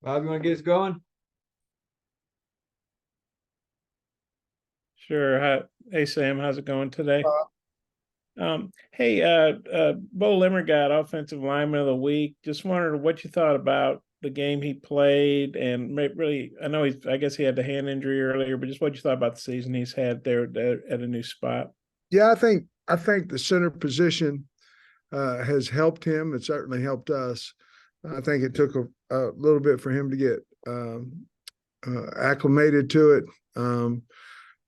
Bob, you want to get us going? Sure. Hey, Sam, how's it going today? Uh, Hey, Bo Limmer got Offensive Lineman of the Week. Just wondered what you thought about the game he played, and really, I guess he had the hand injury earlier, but just what you thought about the season he's had there at a new spot. yeah, I think the center position has helped him. It certainly helped us. I think it took a little bit for him to get acclimated to it,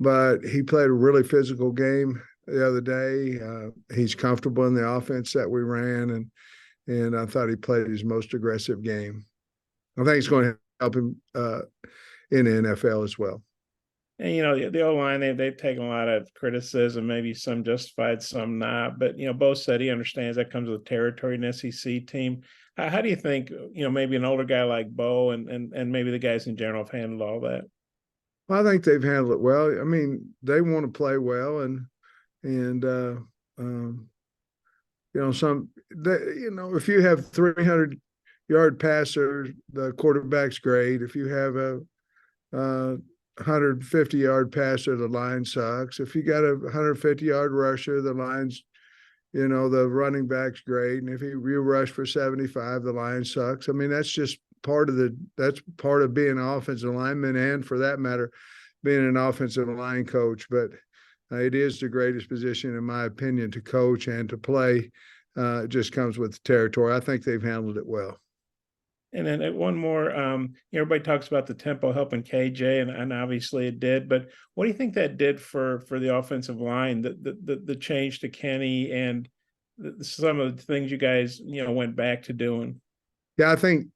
but he played a really physical game the other day. He's comfortable in the offense that we ran, and I thought he played his most aggressive game. I think it's going to help him in the NFL as well. And the O line they've taken a lot of criticism, maybe some justified, some not. But Bo said he understands that comes with territory in SEC team. How do you think maybe an older guy like Bo and maybe the guys in general have handled all that? Well, I think they've handled it well. I mean, they want to play well, and um, if you have 300-yard passer, the quarterback's great. If you have a 150-yard passer, the line sucks. If you got a 150-yard rusher, the the running back's great. And if you rush for 75, the line sucks. I mean, that's just that's part of being an offensive lineman, and for that matter, being an offensive line coach. But it is the greatest position, in my opinion, to coach and to play. It just comes with the territory. I think they've handled it well. And then one more, everybody talks about the tempo helping KJ, and obviously it did. But what do you think that did for the offensive line, the change to Kenny and some of the things you guys went back to doing? Yeah, I think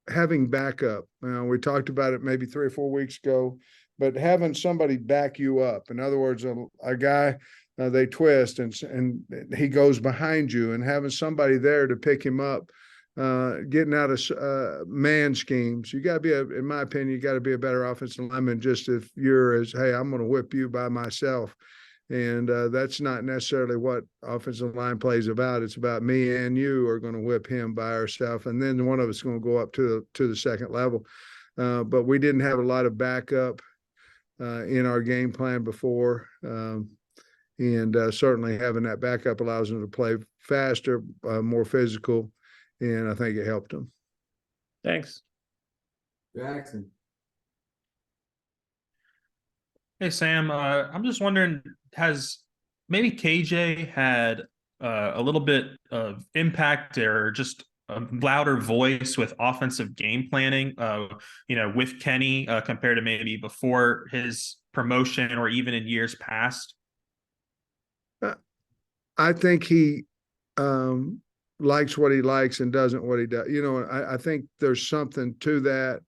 having backup. We talked about it maybe 3 or 4 weeks ago, but having somebody back you up. In other words, a guy they twist and he goes behind you, and having somebody there to pick him up. Getting out of man schemes. You got to be, in my opinion, you got to be a better offensive lineman just if you're hey, I'm going to whip you by myself. And that's not necessarily what offensive line play is about. It's about me and you are going to whip him by ourselves. And then one of us is going to go up to the second level. But we didn't have a lot of backup in our game plan before. And certainly having that backup allows them to play faster, more physical. And I think it helped him. Thanks. Jackson. Hey Sam, I'm just wondering, has maybe KJ had a little bit of impact or just a louder voice with offensive game planning, with Kenny compared to maybe before his promotion or even in years past? I think he likes what he likes and doesn't what he does. I think there's something to that.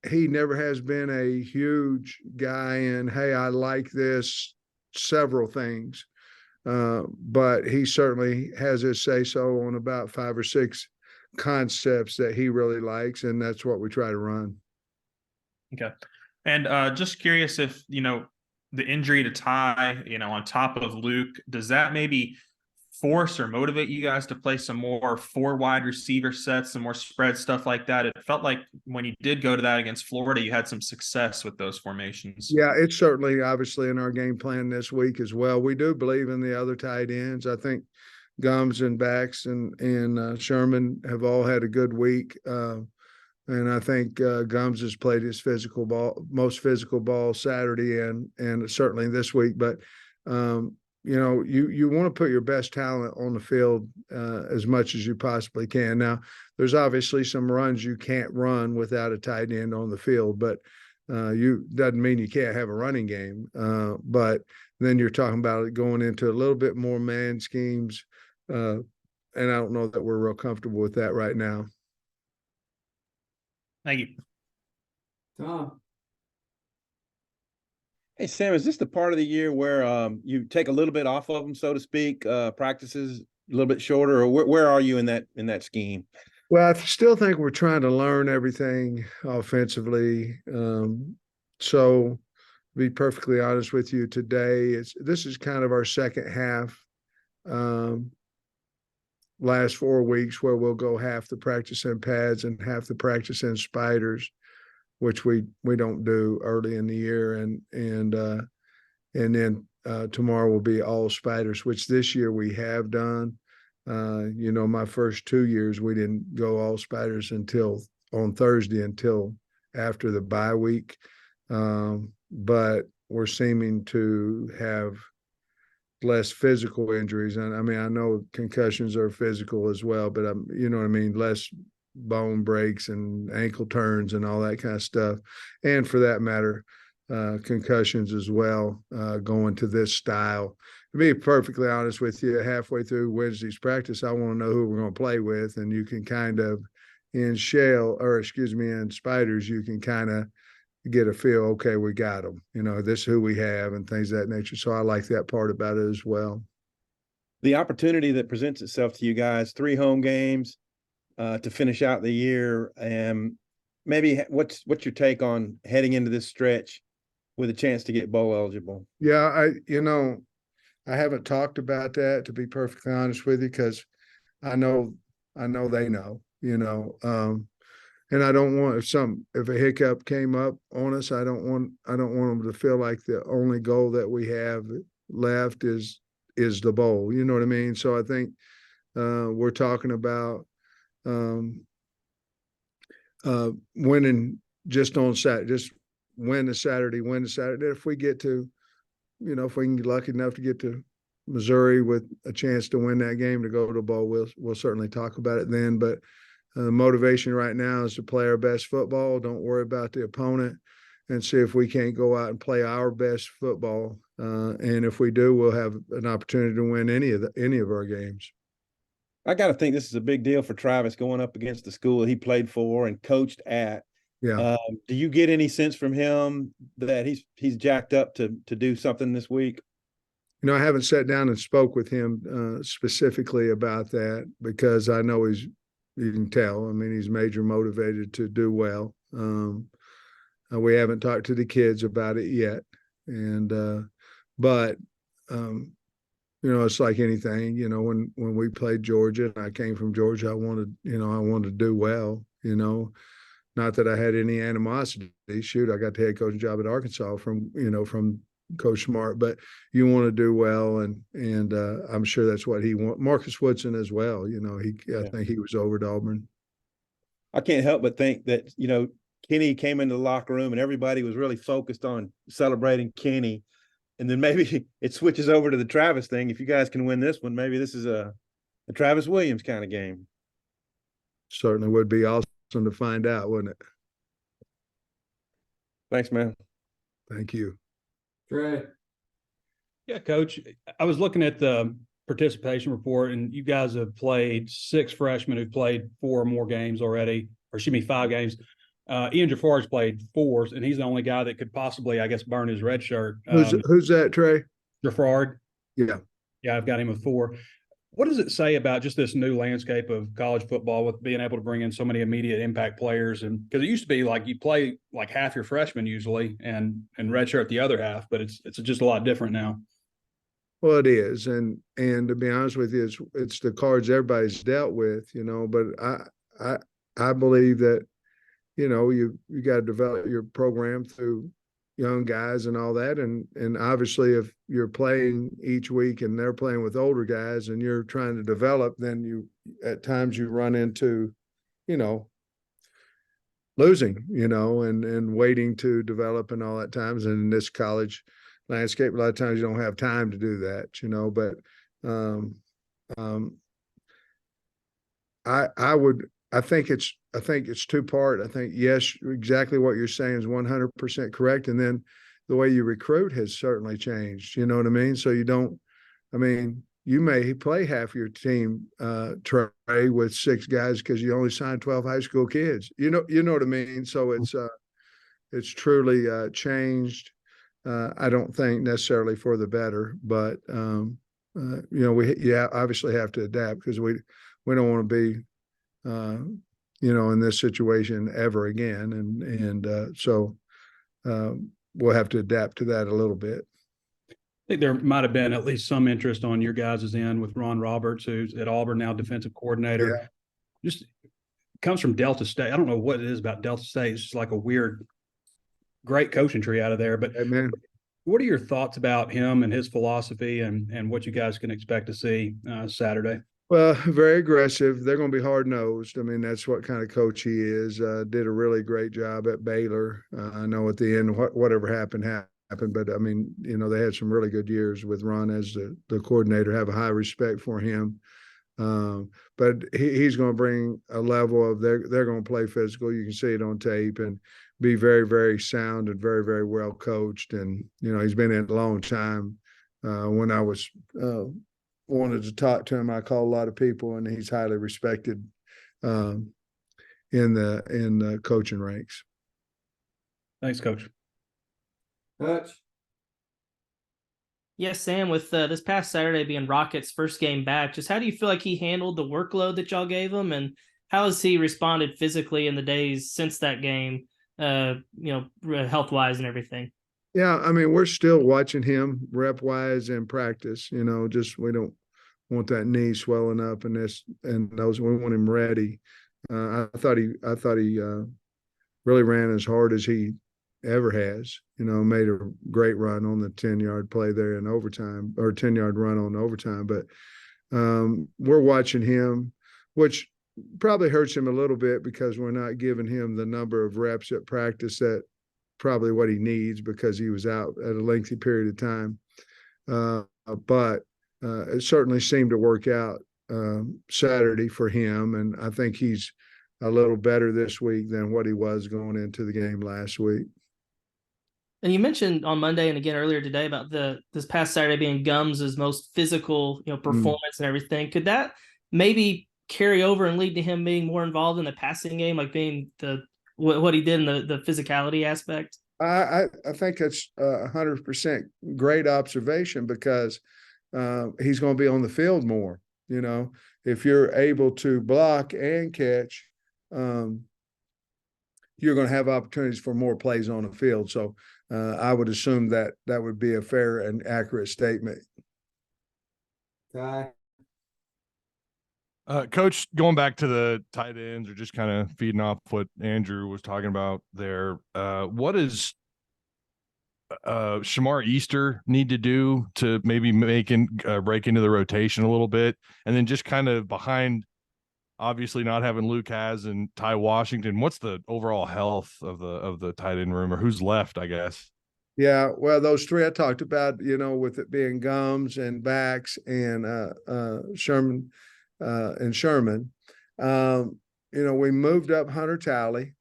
He never has been a huge guy in, hey, I like this, several things. But he certainly has his say-so on about 5 or 6 concepts that he really likes, and that's what we try to run. Okay. And just curious if, the injury to Ty, on top of Luke, does that maybe force or motivate you guys to play some more 4 wide receiver sets, some more spread stuff like that? It felt like when you did go to that against Florida, you had some success with those formations. Yeah, it's certainly obviously in our game plan this week as well. We do believe in the other tight ends. I think Gums and Bax and Sherman have all had a good week. And I think Gums has played his most physical ball Saturday and certainly this week. But you want to put your best talent on the field as much as you possibly can. Now, there's obviously some runs you can't run without a tight end on the field, but doesn't mean you can't have a running game. But then you're talking about it going into a little bit more man schemes, and I don't know that we're real comfortable with that right now. Thank you. Tom. Hey, Sam, is this the part of the year where you take a little bit off of them, so to speak, practices a little bit shorter, or where are you in that scheme? Well, I still think we're trying to learn everything offensively. So, to be perfectly honest with you, today this is kind of our second half last 4 weeks where we'll go half the practice in pads and half the practice in spiders, which we don't do early in the year, and then tomorrow will be all spiders, which this year we have done. My first 2 years we didn't go all spiders until on Thursday until after the bye week, but we're seeming to have less physical injuries. And I mean, I know concussions are physical as well, but you know what I mean, less bone breaks and ankle turns and all that kind of stuff. And for that matter, concussions as well, going to this style. To be perfectly honest with you, halfway through Wednesday's practice, I want to know who we're going to play with. And you can kind of, in spiders, you can kind of get a feel, okay, we got them, this is who we have and things of that nature. So I like that part about it as well. The opportunity that presents itself to you guys, 3 home games to finish out the year. And maybe what's your take on heading into this stretch with a chance to get bowl eligible? Yeah, I haven't talked about that, to be perfectly honest with you, because I know they know, and I don't want if a hiccup came up on us, I don't want them to feel like the only goal that we have left is the bowl. You know what I mean? So I think we're talking about winning just on Saturday, just win the Saturday. If we get to, if we can get lucky enough to get to Missouri with a chance to win that game to go to the bowl, we'll certainly talk about it then. But motivation right now is to play our best football. Don't worry about the opponent, and see if we can't go out and play our best football. And if we do, we'll have an opportunity to win any of our games. I got to think this is a big deal for Travis going up against the school he played for and coached at. Yeah. Do you get any sense from him that he's jacked up to do something this week? I haven't sat down and spoke with him specifically about that, because I know you can tell. I mean, he's major motivated to do well. We haven't talked to the kids about it yet. But it's like anything, when we played Georgia and I came from Georgia, I wanted to do well, not that I had any animosity. Shoot, I got the head coaching job at Arkansas from Coach Smart, but you want to do well, and I'm sure that's what he wants. Marcus Woodson as well. I think he was over at Auburn. I can't help but think that Kenny came into the locker room and everybody was really focused on celebrating Kenny, and then maybe it switches over to the Travis thing. If you guys can win this one, maybe this is a Travis Williams kind of game. Certainly would be awesome to find out, wouldn't it? Thanks, man. Thank you. Trey. Yeah, Coach, I was looking at the participation report, and you guys have played 6 freshmen who've played 4 or more games already, or excuse me, 5 games. Ian Jafar's played 4, and he's the only guy that could possibly, I guess, burn his red shirt. Who's that, Trey? Jafar. Yeah. Yeah, I've got him with 4. What does it say about just this new landscape of college football with being able to bring in so many immediate impact players? And because it used to be like you play like half your freshmen usually and redshirt the other half, but it's just a lot different now. Well, it is, and to be honest with you, it's the cards everybody's dealt with, But I believe that you got to develop your program through young guys and all that. And obviously if you're playing each week and they're playing with older guys and you're trying to develop, then at times you run into, losing, and waiting to develop and all that times. And in this college landscape, a lot of times you don't have time to do that, but I think it's 2-part. I think, yes, exactly what you're saying is 100% correct. And then the way you recruit has certainly changed. You know what I mean? So you may play half your team, Trey, with 6 guys because you only signed 12 high school kids. You know what I mean? So it's truly changed. I don't think necessarily for the better, but we obviously have to adapt because we don't want to be in this situation ever again. So we'll have to adapt to that a little bit. think there might have been at least some interest on your guys' end with Ron Roberts, who's at Auburn now, defensive coordinator. Just comes from Delta State. I don't know what it is about Delta State. It's just like a weird, great coaching tree out of there. But Hey, man. what are your thoughts about him and his philosophy and what you guys can expect to see Saturday? Well, very aggressive. They're going to be hard nosed. I mean, that's what kind of coach he is. Did a really great job at Baylor. I know at the end, whatever happened, but I mean, you know, they had some really good years with Ron as the coordinator. Have a high respect for him. But he's going to bring a level of they're going to play physical. You can see it on tape and be very, very sound and very, very well coached. And, you know, he's been in a long time. When I was wanted to talk to him, I called a lot of people, and he's highly respected in the coaching ranks. Thanks, Coach. Coach. Yes, Sam, with this past Saturday being Rocket's first game back, just how do you feel like he handled the workload that y'all gave him, and how has he responded physically in the days since that game, health-wise and everything? Yeah, I mean, we're still watching him rep-wise in practice. You know, just we don't want that knee swelling up and those. We want him ready. I thought he really ran as hard as he ever has. You know, made a great run on the 10-yard play there in overtime, or 10-yard run on overtime. But we're watching him, which probably hurts him a little bit because we're not giving him the number of reps at practice that probably what he needs because he was out at a lengthy period of time. But it certainly seemed to work out Saturday for him. And I think he's a little better this week than what he was going into the game last week. And you mentioned on Monday and again earlier today about this past Saturday being Gums' most physical, performance and everything. Could that maybe carry over and lead to him being more involved in the passing game, like being what he did in the physicality aspect? I think that's 100% great observation because he's going to be on the field more. You know, if you're able to block and catch, you're going to have opportunities for more plays on the field. So I would assume that would be a fair and accurate statement. Ty. Coach, going back to the tight ends or just kind of feeding off what Andrew was talking about there, what does Shamar Easter need to do to maybe break into the rotation a little bit? And then just kind of behind, obviously not having Luke Has and Ty Washington, what's the overall health of the tight end room, or who's left, I guess? Yeah, well, those three I talked about, you know, with it being Gums and Bax and Sherman. You know, we moved up Hunter Talley.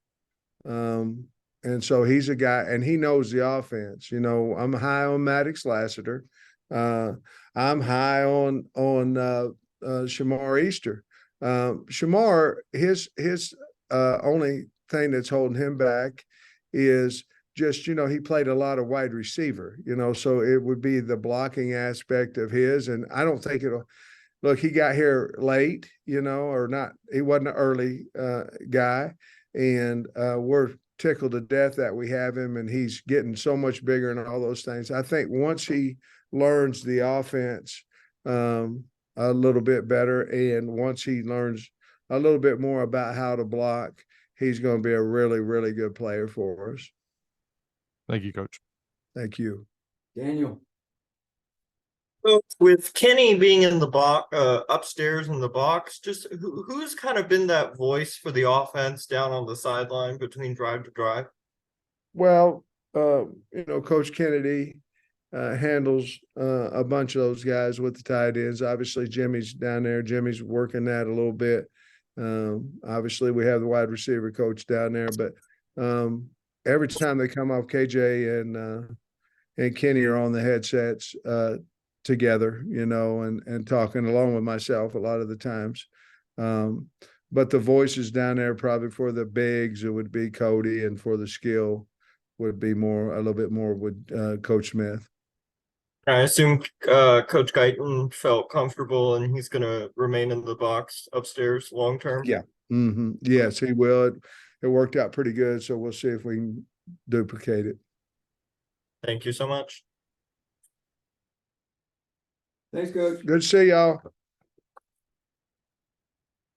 And so he's a guy, and he knows the offense. You know, I'm high on Maddox Lassiter. I'm high on Shamar Easter. Shamar, his only thing that's holding him back is just, you know, he played a lot of wide receiver, you know, so it would be the blocking aspect of his. And I don't think look, he got here late, you know, or not. He wasn't an early guy. And we're tickled to death that we have him, and he's getting so much bigger and all those things. I think once he learns the offense a little bit better, and once he learns a little bit more about how to block, he's going to be a really, really good player for us. Thank you, Coach. Thank you. Daniel. So with Kenny being in the box, upstairs in the box, just who's kind of been that voice for the offense down on the sideline between drive to drive? Well, you know, Coach Kennedy handles a bunch of those guys with the tight ends. Obviously, Jimmy's down there. Jimmy's working that a little bit. Obviously, we have the wide receiver coach down there, but every time they come off, KJ and Kenny are on the headsets together, you know, and talking along with myself a lot of the times. But the voices down there probably for the bigs, it would be Cody, and for the skill would be a little bit more with Coach Smith. I assume Coach Guyton felt comfortable and he's going to remain in the box upstairs long term. Yeah. Mm-hmm. Yes, he will. It worked out pretty good, so we'll see if we can duplicate it. Thank you so much. Thanks, Coach. Good to see y'all.